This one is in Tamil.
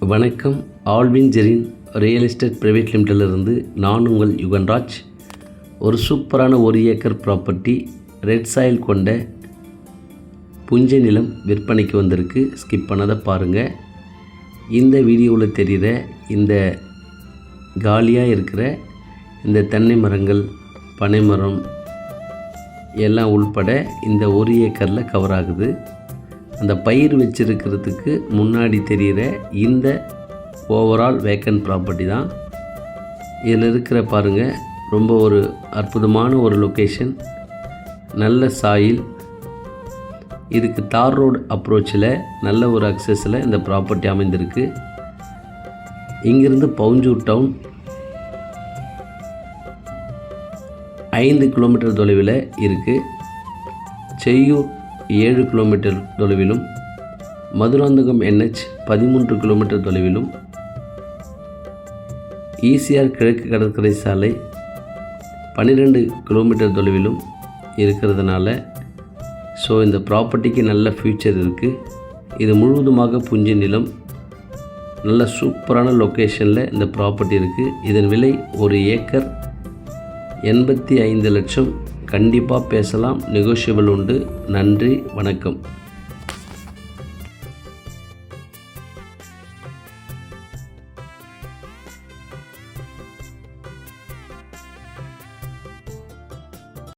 வணக்கம். Alvin Jerin real estate private லிமிட்டடிலிருந்து நான் உங்கள் யுகன்ராஜ். ஒரு சூப்பரான 1 ஏக்கர் ப்ராப்பர்ட்டி ரெட் சாயில் கொண்ட புஞ்சை நிலம் விற்பனைக்கு வந்திருக்கு. ஸ்கிப் பண்ணதை பாருங்கள். இந்த வீடியோவில் தெரிகிற இந்த காலியாக இருக்கிற இந்த தென்னை மரங்கள், பனை மரம் எல்லாம் உள்பட இந்த 1 ஏக்கரில் கவர் ஆகுது. அந்த பயிர் வச்சிருக்கிறதுக்கு முன்னாடி தெரிகிற இந்த ஓவரால் வேக்கன்ட் ப்ராப்பர்ட்டி தான். இதில் இருக்கிற பாருங்கள், ரொம்ப ஒரு அற்புதமான ஒரு லொக்கேஷன், நல்ல சாயில். இதுக்கு தார் ரோடு அப்ரோச்சில் நல்ல ஒரு அக்சஸில் இந்த ப்ராப்பர்ட்டி அமைந்திருக்கு. இங்கிருந்து பவுஞ்சூர் டவுன் 5 கிலோமீட்டர் தொலைவில் இருக்குது. செய்யூர் 7 கிலோமீட்டர் தொலைவிலும், மதுராந்தகம் NH 13 கிலோமீட்டர் தொலைவிலும், ஈசிஆர் கிழக்கு கடற்கரை சாலை 12 கிலோமீட்டர் தொலைவிலும் இருக்கிறதுனால இந்த ப்ராப்பர்ட்டிக்கு நல்ல ஃப்யூச்சர் இருக்குது. இது முழுவதுமாக புஞ்சை நிலம், நல்ல சூப்பரான லொக்கேஷனில் இந்த ப்ராப்பர்ட்டி இருக்குது. இதன் விலை 1 ஏக்கர் 85 லட்சம். கண்டிப்பாக பேசலாம், நெகோஷியபிள் உண்டு. நன்றி, வணக்கம்.